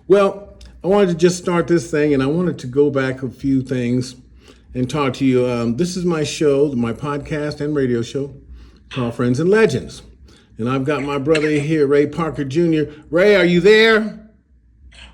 Well, I wanted to just start this thing, and I wanted to go back a few things and talk to you. This is my show, my podcast and radio show called Friends and Legends. And I've got my brother here, Ray Parker Jr. Ray, are you there?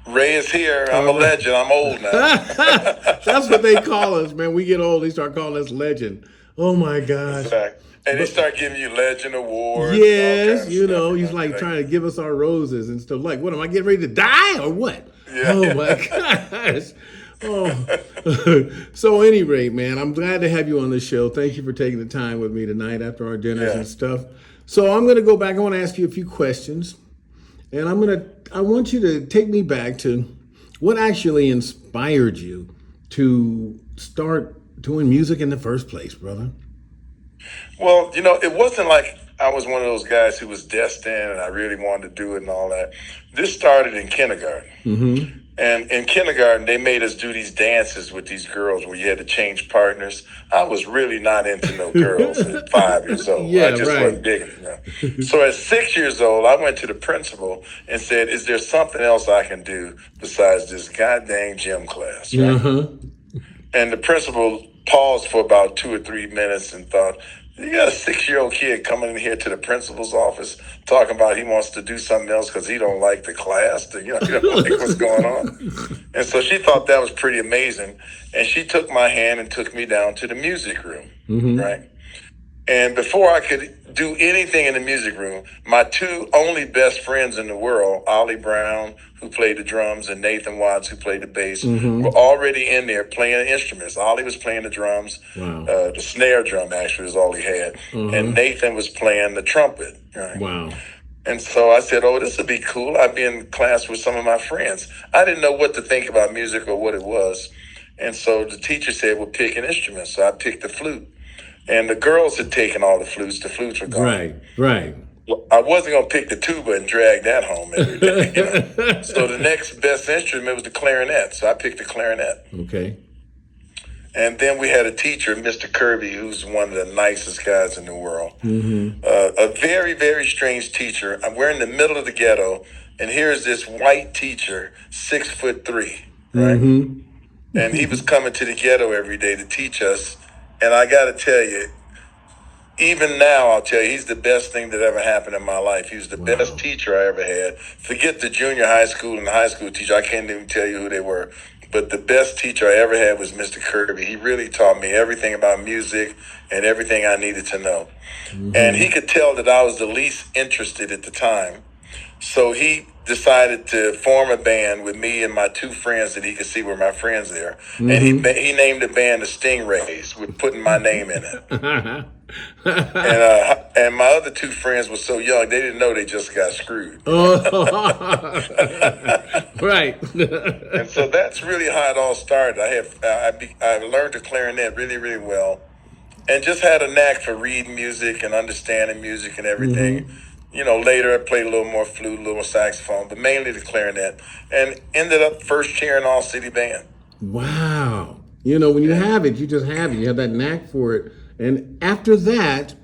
Ray is here. I'm a legend. I'm old now. That's what they call us, man. We get old, they start calling us legend. Oh, my gosh. Exactly. And they start giving you legend awards. Yes, you know, he's like trying to give us our roses and stuff. Like, what, am I getting ready to die or what? Yeah. Oh, my gosh. Oh, so at any rate, man, I'm glad to have you on the show. Thank you for taking the time with me tonight after our dinners and stuff. So I'm going to go back. I want to ask you a few questions, and I want you to take me back to what actually inspired you to start doing music in the first place, brother. Well, it wasn't like I was one of those guys who was destined and I really wanted to do it and all that. This started in kindergarten. Mm-hmm. And in kindergarten, they made us do these dances with these girls where you had to change partners. I was really not into no girls at 5 years old. Yeah, I just wasn't digging it. So at 6 years old, I went to the principal and said, is there something else I can do besides this goddamn gym class? Right? Uh-huh. And the principal paused for about 2 or 3 minutes and thought, you got a 6-year-old kid coming in here to the principal's office talking about he wants to do something else because he don't like the class. He don't like what's going on. And so she thought that was pretty amazing. And she took my hand and took me down to the music room, right? And before I could do anything in the music room, my two only best friends in the world, Ollie Brown, who played the drums, and Nathan Watts, who played the bass, were already in there playing instruments. Ollie was playing the drums. Wow. The snare drum, actually, was all he had. And Nathan was playing the trumpet. Right? Wow. And so I said, oh, this would be cool. I'd be in class with some of my friends. I didn't know what to think about music or what it was. And so the teacher said, well, pick an instrument. So I picked the flute. And the girls had taken all the flutes. The flutes were gone. Right. Well, I wasn't going to pick the tuba and drag that home every day. So the next best instrument was the clarinet. So I picked the clarinet. Okay. And then we had a teacher, Mr. Kirby, who's one of the nicest guys in the world. A very, very strange teacher. We're in the middle of the ghetto, and here's this white teacher, 6'3", right? And he was coming to the ghetto every day to teach us. And I got to tell you, even now, I'll tell you, he's the best thing that ever happened in my life. He was the best teacher I ever had. Forget the junior high school and the high school teacher. I can't even tell you who they were. But the best teacher I ever had was Mr. Kirby. He really taught me everything about music and everything I needed to know. And he could tell that I was the least interested at the time. So he decided to form a band with me and my two friends that he could see were my friends there. And he named the band the Stingrays with putting my name in it. And my other two friends were so young, they didn't know they just got screwed. Right. And so that's really how it all started. I learned the clarinet really, really well and just had a knack for reading music and understanding music and everything. Later I played a little more flute, a little more saxophone, but mainly the clarinet, and ended up first chair in all city band. Wow. When you have it, you just have it. You have that knack for it. And after that,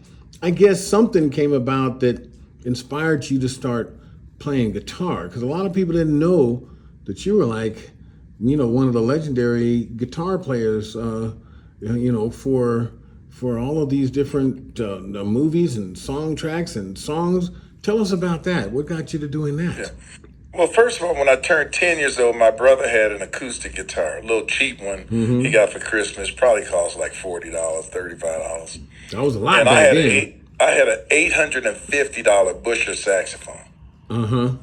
I guess something came about that inspired you to start playing guitar, because a lot of people didn't know that you were like, one of the legendary guitar players, for all of these different movies and song tracks and songs. Tell us about that. What got you to doing that? Yeah. Well, first of all, when I turned 10 years old, my brother had an acoustic guitar, a little cheap one he got for Christmas. Probably cost like $40, $35. That was a lot and back then. I had an $850 Busher saxophone. Uh-huh.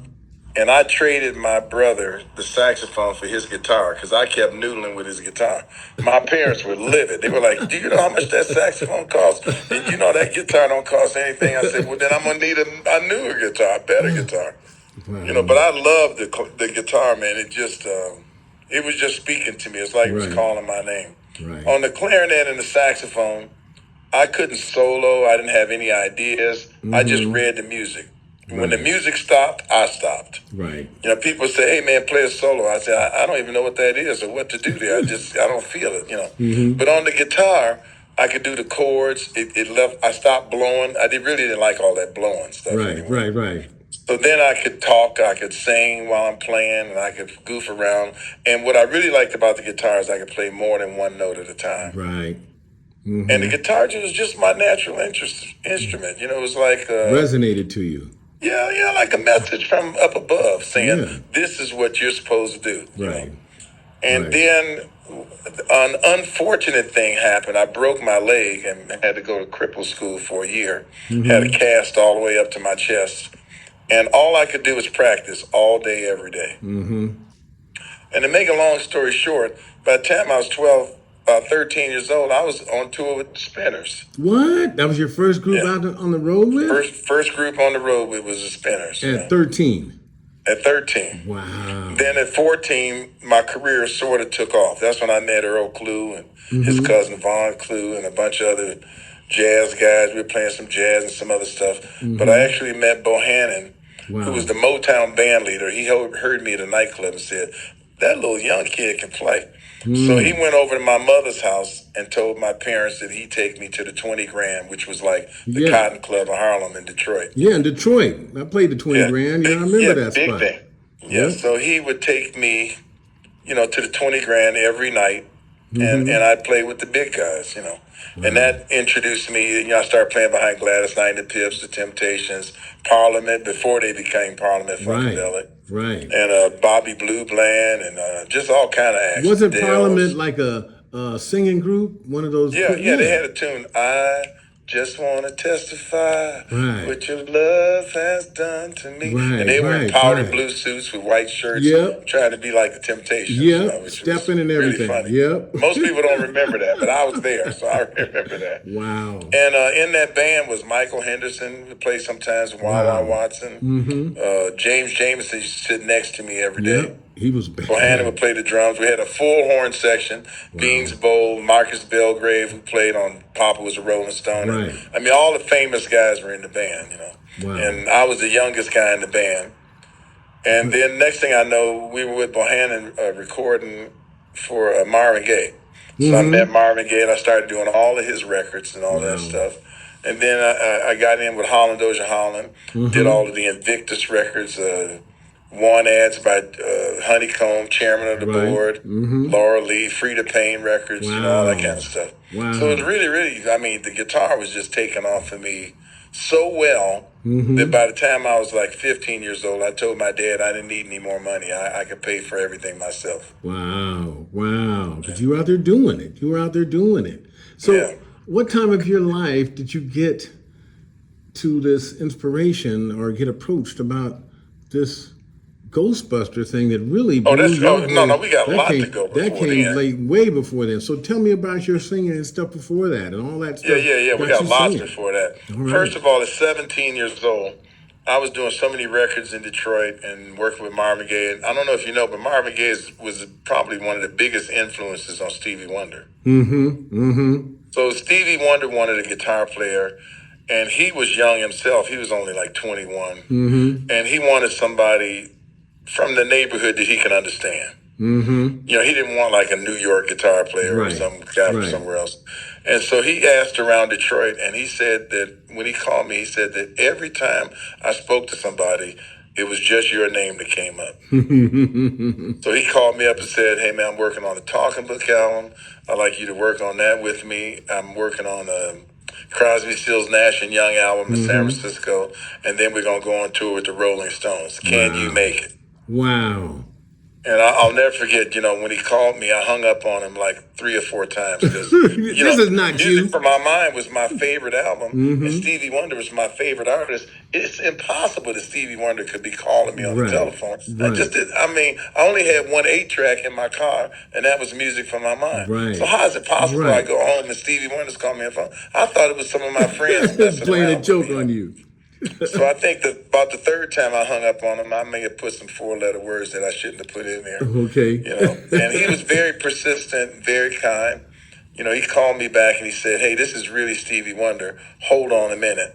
And I traded my brother the saxophone for his guitar because I kept noodling with his guitar. My parents were livid. They were like, do you know how much that saxophone costs? And that guitar don't cost anything. I said, well, then I'm going to need a newer guitar, a better guitar. Wow. But I loved the guitar, man. It just, it was just speaking to me. It's like it was calling my name. Right. On the clarinet and the saxophone, I couldn't solo. I didn't have any ideas. I just read the music. When the music stopped, I stopped. Right. People say, hey, man, play a solo. I say, I don't even know what that is or what to do there. I don't feel it, But on the guitar, I could do the chords. I stopped blowing. Really didn't like all that blowing stuff anymore. Right. So then I could talk, I could sing while I'm playing, and I could goof around. And what I really liked about the guitar is I could play more than one note at a time. Right. And the guitar was just my natural instrument. You know, it was like Resonated to you. yeah, like a message from up above saying, Yeah. this is what you're supposed to do. You Right. know? And Right. then an unfortunate thing happened. I broke my leg and had to go to cripple school for a year. Had a cast all the way up to my chest. And all I could do was practice all day, every day. And to make a long story short, by the time I was 13 years old, I was on tour with the Spinners. What? That was your first group Yeah. out on the road with? First group on the road with was the Spinners. At 13. At 13. Wow. Then at 14, my career sort of took off. That's when I met Earl Clue and his cousin Vaughn Clue and a bunch of other jazz guys. We were playing some jazz and some other stuff. But I actually met Bohannon, who was the Motown band leader. He heard me at a nightclub and said, that little young kid can play. So he went over to my mother's house and told my parents that he'd take me to the 20 Grand, which was like the Cotton Club of Harlem in Detroit. Yeah, in Detroit. I played the 20 Grand. Yeah, I remember that big spot. thing. Yeah, so he would take me, you know, to the 20 Grand every night, and I'd play with the big guys, you know. And that introduced me, you know, I started playing behind Gladys Knight and the Pips, the Temptations, Parliament, before they became Parliament Funkadelic. Right. And Bobby Blue Bland, and just all kind of acts. Was it Dells. Parliament like a singing group? One of those? Yeah, they had a tune, I just want to testify what your love has done to me. And they were in powdered blue suits with white shirts, trying to be like the Temptations. Yep, you know, stepping and everything. Really funny. Yep. Most people don't remember that, but I was there, so I remember that. Wow. And in that band was Michael Henderson, who played sometimes with Wawa Watson. James Jamerson used to sit next to me every day. He was bad. Bohannon would play the drums. We had a full horn section. Beans Bowl, Marcus Belgrave, who played on Papa Was a Rolling Stone. I mean, all the famous guys were in the band, you know. And I was the youngest guy in the band. And then next thing I know, we were with Bohannon recording for Marvin Gaye. So I met Marvin Gaye, and I started doing all of his records and all that stuff. And then I got in with Holland Dozier Holland, did all of the Invictus records, One ads by Honeycomb, chairman of the board, Laura Lee, Frida Payne records, you know, all that kind of stuff. So it was really, I mean, the guitar was just taking off for me so well that by the time I was like 15 years old, I told my dad I didn't need any more money. I could pay for everything myself. Wow. But you were out there doing it. So what time of your life did you get to this inspiration or get approached about this Ghostbuster thing that really blew we got a lot to go before that came then. like way before then. So tell me about your singing and stuff before that and all that stuff. Yeah. We got lots before that. First of all, at 17 years old, I was doing so many records in Detroit and working with Marvin Gaye. And I don't know if you know, but Marvin Gaye was probably one of the biggest influences on Stevie Wonder. So Stevie Wonder wanted a guitar player, and he was young himself. He was only like 21. And he wanted somebody from the neighborhood that he can understand. You know, he didn't want like a New York guitar player or some guy from somewhere else. And so he asked around Detroit, and he said that when he called me, he said that every time I spoke to somebody, it was just your name that came up. So he called me up and said, hey man, I'm working on the Talking Book album. I'd like you to work on that with me. I'm working on Crosby, Stills, Nash and Young album in San Francisco. And then we're going to go on tour with the Rolling Stones. Can you make it? Wow. And I'll never forget, you know, when he called me, I hung up on him like 3 or 4 times. Because, this is not Music you. for My Mind was my favorite album, and Stevie Wonder was my favorite artist. It's impossible that Stevie Wonder could be calling me on the telephone. I only had one 8-track in my car, and that was Music for My Mind. So how is it possible I go home and Stevie Wonder's calling me on the phone? I thought it was some of my friends playing a joke on you. So I think that about the 3rd time I hung up on him, I may have put some 4-letter words that I shouldn't have put in there. Okay. You know, and he was very persistent, very kind. You know, he called me back and he said, hey, this is really Stevie Wonder. Hold on a minute.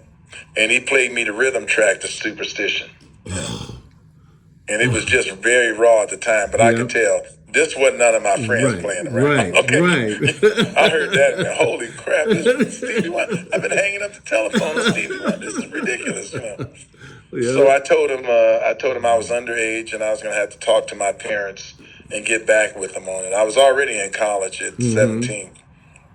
And he played me the rhythm track to Superstition. And it was just very raw at the time, but I could tell This wasn't none of my friends Right, playing around. right, Okay. right. I heard that, man. Holy crap. This is Stevie Wonder. I've been hanging up the telephone on Stevie Wonder. This is ridiculous, So Yeah. I told him I was underage and I was going to have to talk to my parents and get back with them on it. I was already in college at 17.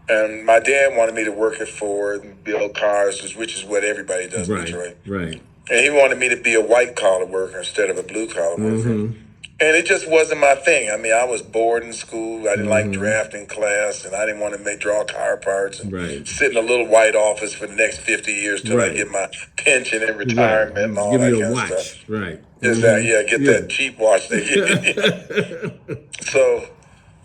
And my dad wanted me to work at Ford and build cars, which is what everybody does in Right, Detroit. right. And he wanted me to be a white collar worker instead of a blue collar worker. And it just wasn't my thing. I mean, I was bored in school. I didn't like drafting class, and I didn't want to draw car parts and sit in a little white office for the next 50 years till I get my pension and retirement and all Give that you a kind watch. of stuff. Right. Exactly. Yeah, get that cheap watch they give you. So,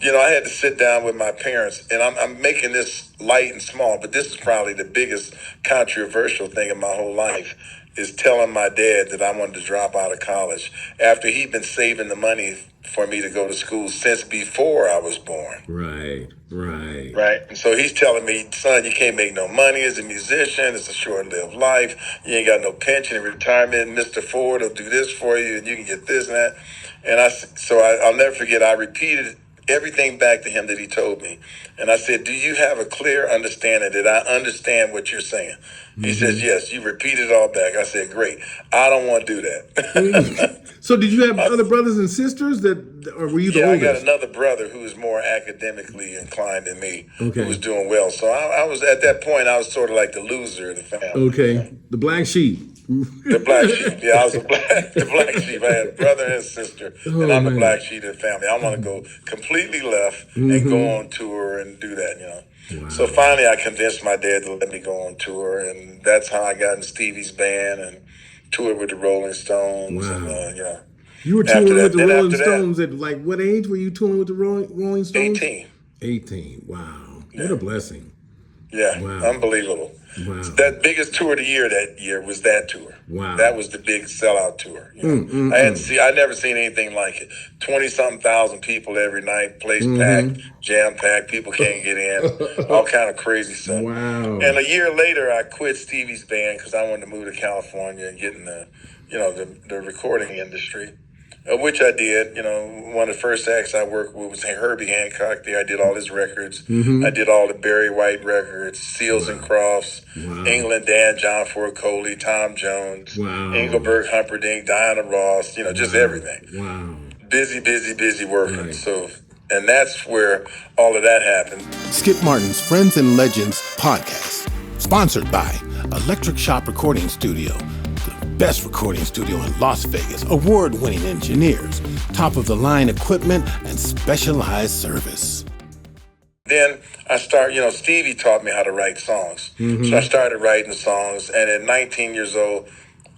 I had to sit down with my parents, and I'm making this light and small, but this is probably the biggest controversial thing in my whole life, is telling my dad that I wanted to drop out of college after he'd been saving the money for me to go to school since before I was born. Right. Right. And so he's telling me, son, you can't make no money as a musician. It's a short-lived life. You ain't got no pension and retirement. Mr. Ford will do this for you, and you can get this and that. And I'll never forget, I repeated everything back to him that he told me. And I said, do you have a clear understanding that I understand what you're saying? He says, yes. You repeated it all back. I said, great. I don't want to do that. So did you have other brothers and sisters or were you the oldest? I got another brother who was more academically inclined than me, who was doing well. So I was, at that point, I was sort of like the loser of the family. Okay. The black sheep. The black sheep. Yeah, I was the black sheep. I had a brother and a sister, and I'm the black sheep of the family. I want to go completely left and go on tour and do that, Wow. So finally I convinced my dad to let me go on tour, and that's how I got in Stevie's band and toured with the Rolling Stones. Wow. And, You were touring with the Rolling Stones at what age were you touring with the Rolling Stones? 18. 18. Wow. What a blessing. Yeah, wow. Unbelievable. Wow. That biggest tour of the year that year was that tour. Wow. That was the big sellout tour. I'd never seen anything like it. 20-something thousand people every night, place packed, jam packed, people can't get in, all kind of crazy stuff. Wow. And a year later, I quit Stevie's band because I wanted to move to California and get in the recording industry. Which I did. One of the first acts I worked with was Herbie Hancock. There, I did all his records. I did all the Barry White records, Seals and Crofts, England Dan, John Ford Coley, Tom Jones, Engelbert Humperdinck, Diana Ross. Just everything. Wow. Busy working. Right. So, and that's where all of that happened. Skip Martin's Friends and Legends podcast, sponsored by Electric Shop Recording Studio. Best recording studio in Las Vegas, award-winning engineers, top-of-the-line equipment, and specialized service. Then I Stevie taught me how to write songs. So I started writing the songs, and at 19 years old,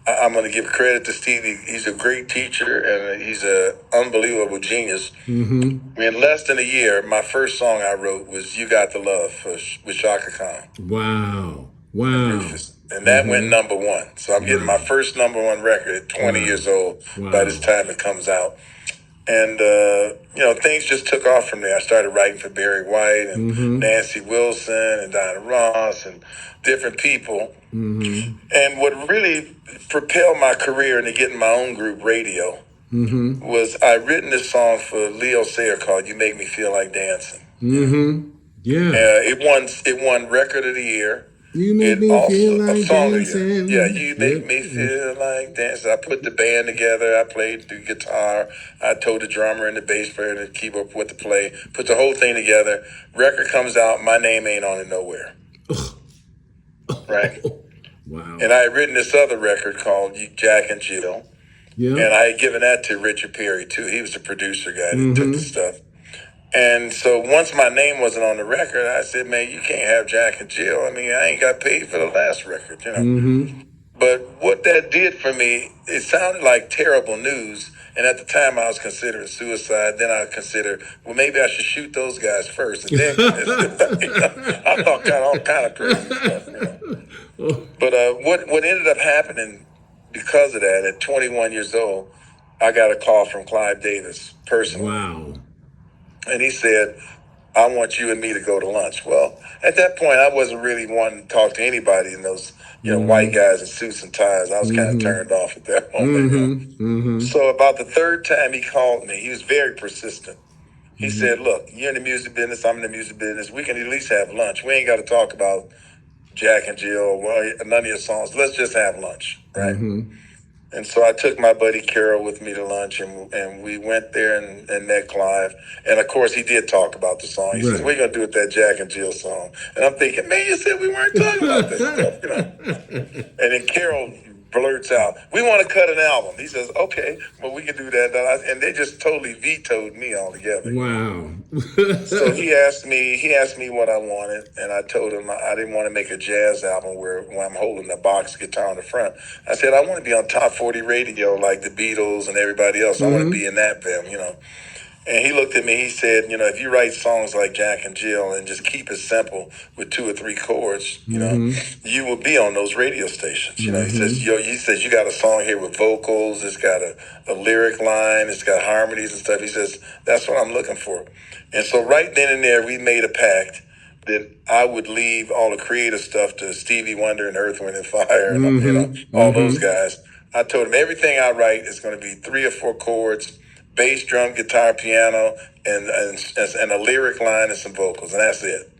I'm going to give credit to Stevie. He's a great teacher, and he's an unbelievable genius. In less than a year, my first song I wrote was You Got the Love with Shaka Khan. Wow. And that went number one. So I'm getting my first number one record at 20 years old by this time it comes out. And, things just took off from there. I started writing for Barry White and Nancy Wilson and Diana Ross and different people. And what really propelled my career into getting my own group, Radio, was I written this song for Leo Sayer called You Make Me Feel Like Dancing. Yeah. It won Record of the Year. You make me feel like dancing. Yeah, you make me feel like dancing. I put the band together. I played the guitar. I told the drummer and the bass player to keep up with the play. Put the whole thing together. Record comes out. My name ain't on it nowhere. Right? Wow. And I had written this other record called Jack and Jill. Yeah. And I had given that to Richard Perry, too. He was the producer guy that took the stuff. And so once my name wasn't on the record, I said, man, you can't have Jack and Jill. I mean, I ain't got paid for the last record, But what that did for me, it sounded like terrible news. And at the time, I was considering suicide. Then I considered, well, maybe I should shoot those guys first. And then I thought all kind of crazy stuff. But what ended up happening because of that, at 21 years old, I got a call from Clive Davis personally. Wow. And he said, I want you and me to go to lunch. Well, at that point, I wasn't really wanting to talk to anybody in those, white guys in suits and ties. I was kind of turned off at that moment. So about the third time he called me, he was very persistent. He said, look, you're in the music business, I'm in the music business. We can at least have lunch. We ain't got to talk about Jack and Jill, none of your songs. Let's just have lunch, right? And so I took my buddy Carol with me to lunch, and we went there and met Clive. And of course, he did talk about the song. He says, "What are you gonna do with that Jack and Jill song?" And I'm thinking, man, you said we weren't talking about this stuff, you know. And then Carol blurts out, "We want to cut an album." He says, "Okay, well, we can do that." And they just totally vetoed me altogether. Wow. So he asked me what I wanted, and I told him I didn't want to make a jazz album where I'm holding a box guitar on the front. I said I want to be on top 40 radio like the Beatles and everybody else. I want to be in that film, you know. And he looked at me, he said, you know, if you write songs like Jack and Jill and just keep it simple with 2 or 3 chords, you know, you will be on those radio stations. You know, he says, you got a song here with vocals, it's got a lyric line, it's got harmonies and stuff. He says, that's what I'm looking for. And so right then and there, we made a pact that I would leave all the creative stuff to Stevie Wonder and Earth, Wind and Fire and you know, all those guys. I told him everything I write is going to be 3 or 4 chords, bass, drum, guitar, piano, and a lyric line and some vocals, and that's it.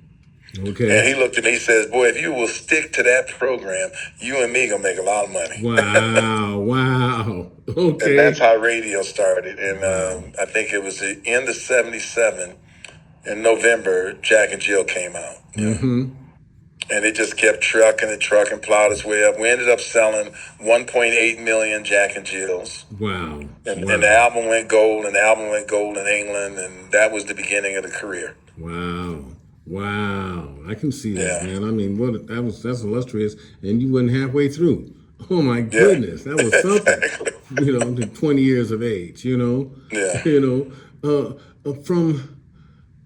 Okay. And he looked at me, he says, boy, if you will stick to that program, you and me gonna make a lot of money. Wow. Okay. And that's how radio started. And I think it was the end of 77, in November, Jack and Jill came out. You know? And it just kept trucking and trucking, plowed its way up. We ended up selling 1.8 million Jack and Jills. Wow. And the album went gold, and the album went gold in England, and that was the beginning of the career. Wow. I can see that, man. I mean, that's illustrious, and you went halfway through. Oh my goodness, that was something. Exactly. You know, to 20 years of age, you know. Yeah. You know,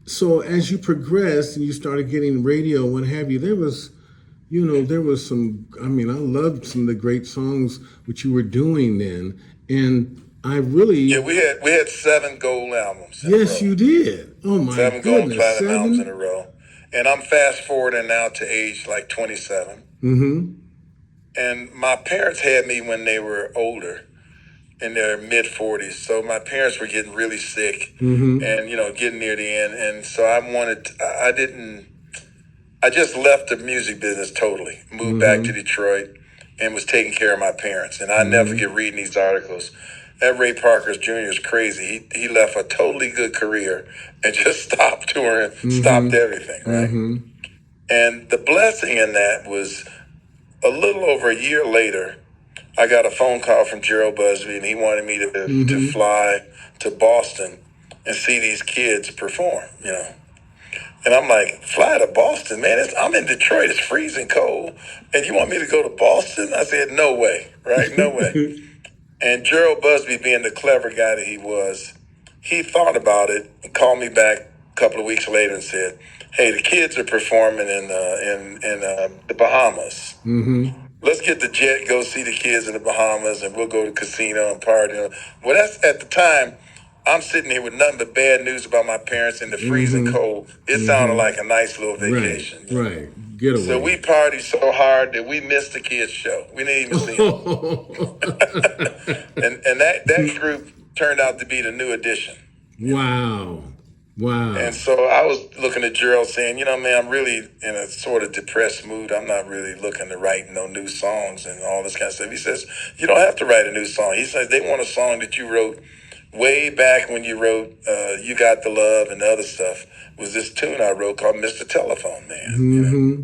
so as you progressed and you started getting radio, what have you, there was some, I mean, I loved some of the great songs which you were doing then. And I really... Yeah, we had 7 gold albums. Yes, you did. Oh my 7 goodness. gold platinum albums in a row. And I'm fast forwarding now to age like 27. And my parents had me when they were older, in their mid 40s. So my parents were getting really sick and, you know, getting near the end. And so I just left the music business totally, moved back to Detroit and was taking care of my parents. And I never forget reading these articles. That Ray Parker Jr. is crazy. He left a totally good career and just stopped touring, stopped everything, right? And the blessing in that was a little over a year later, I got a phone call from Gerald Busby, and he wanted me to fly to Boston and see these kids perform, you know. And I'm like, fly to Boston, man? I'm in Detroit. It's freezing cold. And you want me to go to Boston? I said, no way, right? No way. And Gerald Busby, being the clever guy that he was, he thought about it and called me back a couple of weeks later and said, hey, the kids are performing in the Bahamas. Let's get the jet, go see the kids in the Bahamas, and we'll go to casino and party. Well, that's at the time, I'm sitting here with nothing but bad news about my parents in the freezing cold. It sounded like a nice little vacation. Right. Getaway. So we partied so hard that we missed the kids' show. We didn't even see them. and that group turned out to be the New Edition. Wow. And so I was looking at Gerald saying, you know, man, I'm really in a sort of depressed mood. I'm not really looking to write no new songs and all this kind of stuff. He says, you don't have to write a new song. He says, they want a song that you wrote way back when you wrote You Got the Love and the other stuff. Was this tune I wrote called Mr. Telephone Man. You know?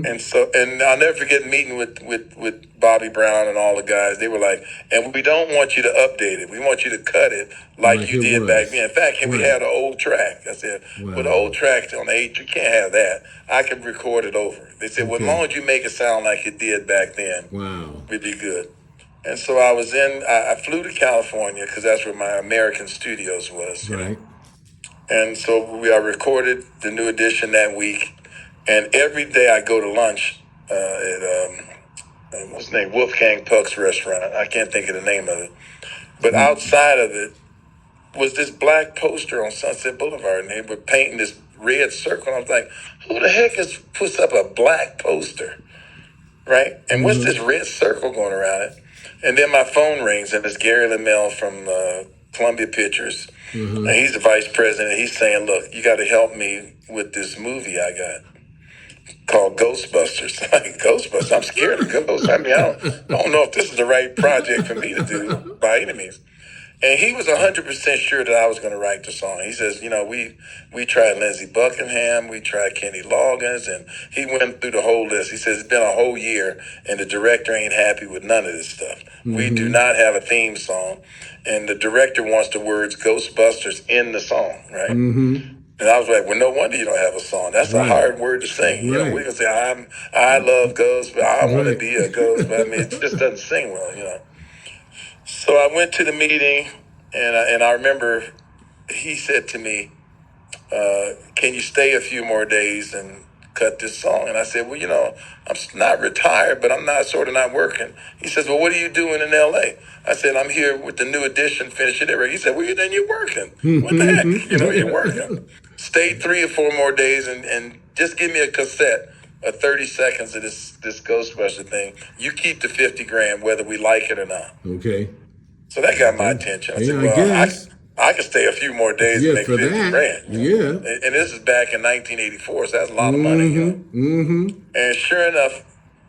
And so, and I'll never forget meeting with Bobby Brown and all the guys. They were like, and we don't want you to update it. We want you to cut it like you did back then. In fact, we had an old track. I said, well, the old track on the 8, you can't have that. I can record it over. They said, well, as long as you make it sound like it did back then, we'd be good. And so I flew to California because that's where my American Studios was. Right. And so I recorded the New Edition that week. And every day I go to lunch at, what's his name? Wolfgang Puck's restaurant. I can't think of the name of it. But outside of it was this black poster on Sunset Boulevard. And they were painting this red circle. And I was like, who the heck puts up a black poster? Right? And what's this red circle going around it? And then my phone rings, and it's Gary LaMelle from Columbia Pictures. And he's the vice president. He's saying, look, you got to help me with this movie I got called Ghostbusters. Like, Ghostbusters? I'm scared of ghosts. I mean, I don't know if this is the right project for me to do by any means. And he was 100% sure that I was going to write the song. He says, we tried Lindsey Buckingham, we tried Kenny Loggins, and he went through the whole list. He says, it's been a whole year, and the director ain't happy with none of this stuff. We do not have a theme song, and the director wants the words Ghostbusters in the song, right? And I was like, well, no wonder you don't have a song. That's a hard word to sing. We can say, I love ghosts, but I want to be a ghost. But I mean, it just doesn't sing well, So I went to the meeting, and I remember he said to me, can you stay a few more days and cut this song? And I said, well, I'm not retired, but I'm not working. He says, well, what are you doing in L.A.? I said, I'm here with the new edition, finishing it. He said, well, then you're working. What the heck? You're working. Stayed 3 or 4 more days and just give me a cassette of 30 seconds of this Ghostbuster thing. You keep the 50 grand, whether we like it or not. Okay. So that got my attention. I said, well, I could stay a few more days and make 50 grand. And this is back in 1984, so that's a lot of money. And sure enough,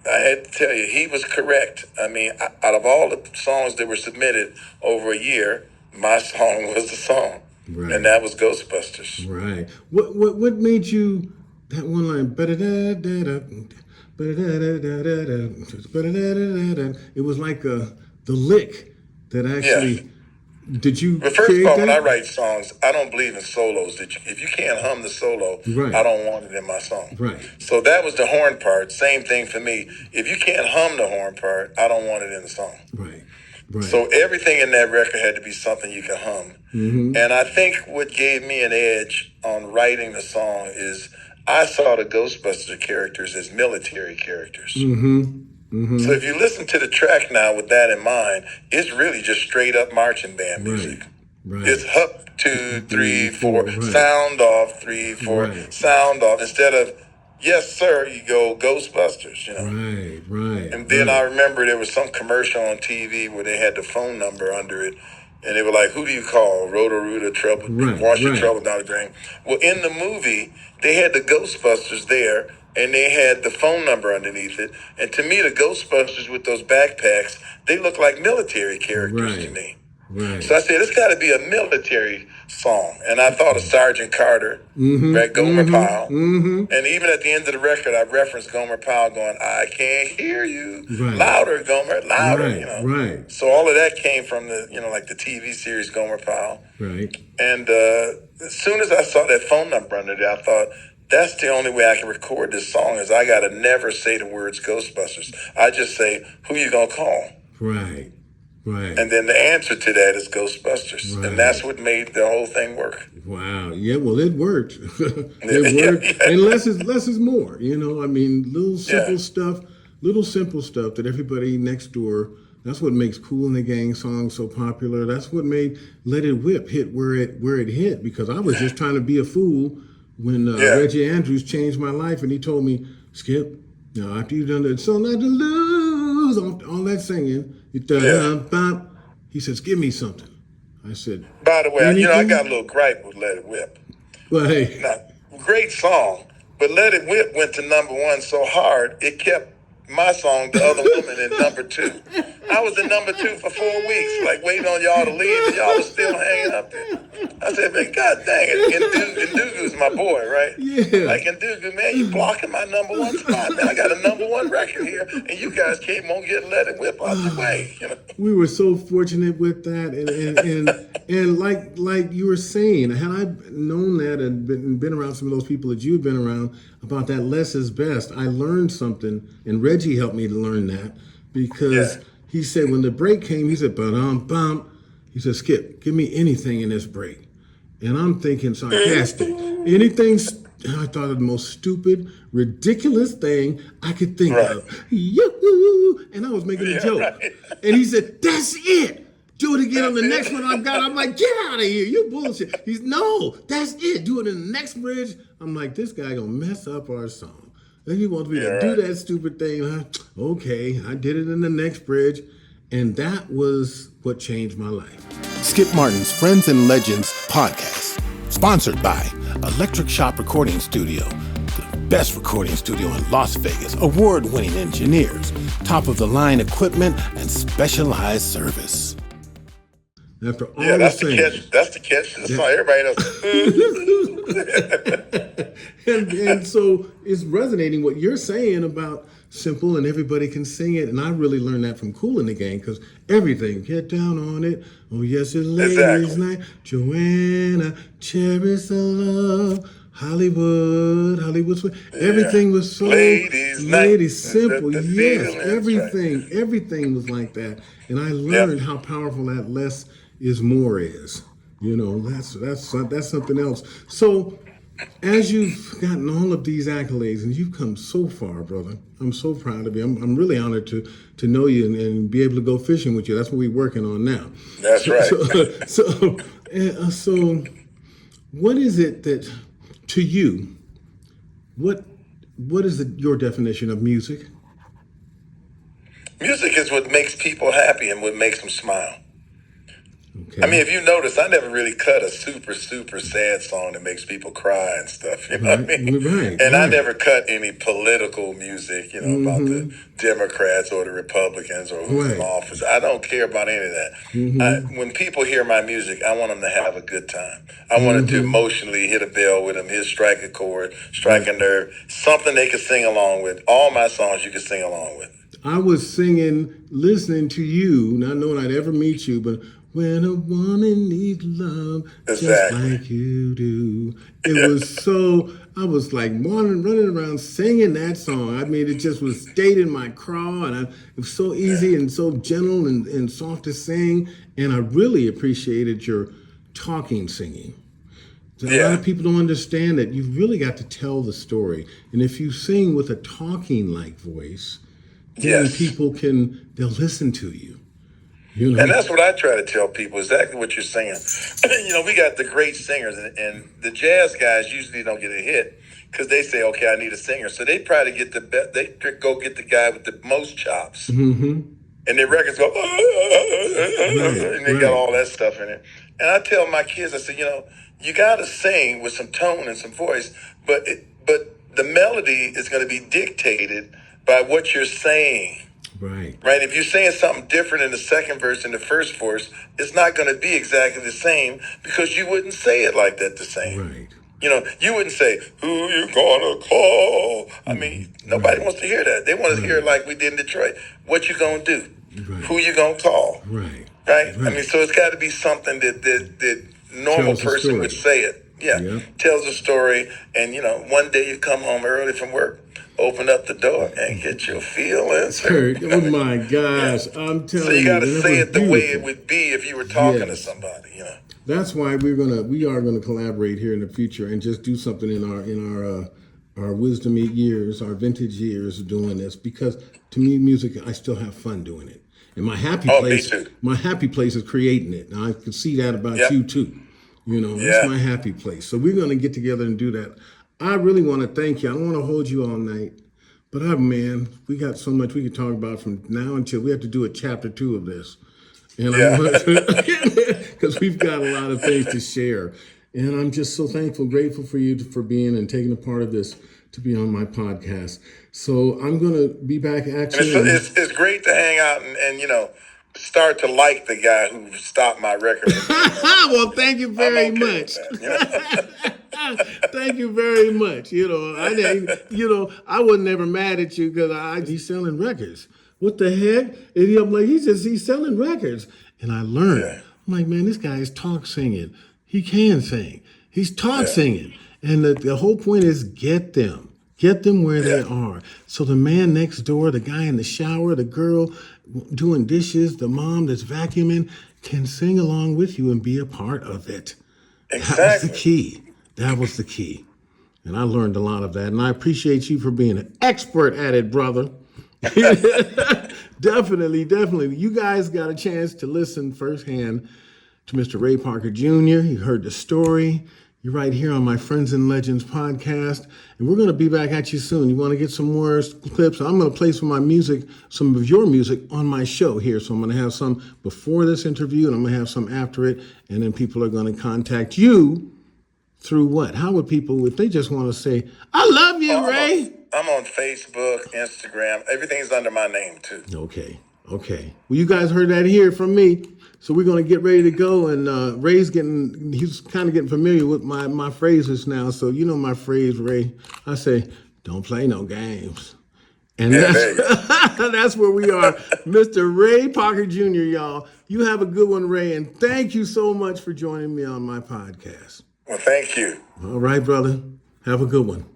I had to tell you, he was correct. I mean, out of all the songs that were submitted over a year, my song was the song. Right. And that was Ghostbusters. Right. What made you, that one line, it was like the lick that actually, did you But first of all, when that? I write songs, I don't believe in solos. If you can't hum the solo, I don't want it in my song. Right. So that was the horn part. Same thing for me. If you can't hum the horn part, I don't want it in the song. Right. So everything in that record had to be something you can hum. And I think what gave me an edge on writing the song is I saw the Ghostbusters characters as military characters. So if you listen to the track now with that in mind, it's really just straight up marching band music. It's up 2, 3, 4, sound off 3, 4, sound off. Instead of yes, sir, you go Ghostbusters, And then I remember there was some commercial on TV where they had the phone number under it, and they were like, who do you call? Roto-Rooter, trouble, wash your trouble down the drain. Well, in the movie, they had the Ghostbusters there, and they had the phone number underneath it. And to me, the Ghostbusters with those backpacks, they look like military characters to me. So I said, it's got to be a military song. And I thought of Sergeant Carter, Gomer Pyle. And even at the end of the record, I referenced Gomer Pyle going, I can't hear you. Louder, Gomer, louder, So all of that came from the, like the TV series Gomer Pyle. And as soon as I saw that phone number under there, I thought, that's the only way I can record this song is I got to never say the words Ghostbusters. I just say, who you going to call? And then the answer to that is Ghostbusters. And that's what made the whole thing work. Wow. Yeah, well, it worked. It worked. And less is more. I mean, little simple stuff that everybody next door, that's what makes Kool and the Gang songs so popular. That's what made Let It Whip hit where it hit, because I was just trying to be a fool when Reggie Andrews changed my life, and he told me, Skip, after you've done that, so not to lose, all that singing, he says, give me something. I said, by the way, I got a little gripe with Let It Whip. Well, hey. Now, great song, but Let It Whip went to #1 so hard, it kept my song, The Other Woman, in #2. I was in #2 for 4 weeks, like waiting on y'all to leave, and y'all was still hanging up there. I said, man, God dang it. Ndugu's my boy, right? Yeah. Like, Ndugu, man, you blocking my #1 spot, man. I got a #1 record here, and you guys came on getting Let It Whip out the way. We were so fortunate with that, and like you were saying, had I known that and been around some of those people that you've been around about that less is best, I learned something, and Reggie helped me to learn that, because he said when the break came, he said, bum. He said, Skip, give me anything in this break. And I'm thinking sarcastic. Anything, I thought of the most stupid, ridiculous thing I could think of. Yoo-hoo! And I was making a joke. And he said, that's it. Do it again on the next one I've got. I'm like, get out of here. You bullshit. No, that's it. Do it in the next bridge. I'm like, this guy gonna mess up our song. And he wants me to do that stupid thing. Okay, I did it in the next bridge. And that was what changed my life. Skip Martin's Friends and Legends podcast, sponsored by Electric Shop Recording Studio, the best recording studio in Las Vegas, award-winning engineers, top-of-the-line equipment, and specialized service. After all that's the catch. That's the catch. That's all everybody knows. and so it's resonating what you're saying about simple and everybody can sing it. And I really learned that from Kool and the Gang, because everything, get down on it. Oh, yes, it's ladies' night. Joanna, cherish the love. Hollywood. Everything was so ladies simple. Yes, everything was like that. And I learned how powerful that less is more is. You know, that's something else. So as you've gotten all of these accolades and you've come so far, brother, I'm so proud of you. I'm really honored to know you and be able to go fishing with you. That's what we're working on now. That's right. So what is it that, to you, what is your definition of music? Music is what makes people happy and what makes them smile. Okay. I mean, if you notice, I never really cut a super sad song that makes people cry and stuff. You know what I mean? Right. And I never cut any political music, about the Democrats or the Republicans or who's in office. I don't care about any of that. When people hear my music, I want them to have a good time. I want them to emotionally hit a bell with them, strike a chord, strike a nerve, something they can sing along with. All my songs you can sing along with. I was singing, listening to you, not knowing I'd ever meet you, but when a woman needs love, just like you do. It was so, I was like running around singing that song. I mean, it just was stayed in my craw, and it was so easy and so gentle and soft to sing. And I really appreciated your talking singing. A lot of people don't understand that you've really got to tell the story. And if you sing with a talking like voice, then people they'll listen to you. And that's what I try to tell people, exactly what you're saying. We got the great singers, and the jazz guys usually don't get a hit because they say, okay, I need a singer. So they try to get they go get the guy with the most chops. And their records go, and they got all that stuff in it. And I tell my kids, I say, you got to sing with some tone and some voice, but the melody is going to be dictated by what you're saying. Right. If you're saying something different in the second verse than the first verse, it's not going to be exactly the same because you wouldn't say it like that the same. Right. You wouldn't say, who you gonna call? I mean, nobody wants to hear that. They want to hear it like we did in Detroit. What you gonna do? Right. Who you gonna call? Right. I mean, so it's got to be something that normal person would say it. Tells a story. And, one day you come home early from work, open up the door and get your feelings hurt. Oh my gosh, I'm telling you. So you got to say it the way it would be if you were talking to somebody, That's why we are gonna collaborate here in the future and just do something in our wisdom years, our vintage years of doing this, because to me, music, I still have fun doing it. And my happy place is creating it. Now I can see that about you too. That's my happy place. So we're gonna get together and do that. I really want to thank you. I don't want to hold you all night, but man, we got so much we could talk about from now until we have to do a chapter 2 of this. And because we've got a lot of things to share. And I'm just so thankful, grateful for you for being and taking a part of this to be on my podcast. So I'm going to be back at you. It's great to hang out and start to like the guy who stopped my record. Well, thank you very much. Thank you very much. I was never mad at you because he's selling records. What the heck? And I'm like, he's selling records. And I learned. I'm like, man, this guy is talk singing. He can sing. He's talk singing. And the whole point is get them where they are. So the man next door, the guy in the shower, the girl doing dishes, the mom that's vacuuming can sing along with you and be a part of it. Exactly. That was the key. That was the key. And I learned a lot of that. And I appreciate you for being an expert at it, brother. Definitely. You guys got a chance to listen firsthand to Mr. Ray Parker Jr. You heard the story. You're right here on my Friends and Legends podcast, and we're going to be back at you soon. You want to get some more clips? I'm going to play some of my music, some of your music on my show here. So I'm going to have some before this interview, and I'm going to have some after it, and then people are going to contact you through what? How would people, if they just want to say, I love you, Ray? I'm on Facebook, Instagram. Everything's under my name, too. Okay. Well, you guys heard that here from me. So we're going to get ready to go. And Ray's he's kind of getting familiar with my phrases now. So you know my phrase, Ray. I say, don't play no games. And that's where we are. Mr. Ray Parker Jr., y'all. You have a good one, Ray. And thank you so much for joining me on my podcast. Well, thank you. All right, brother. Have a good one.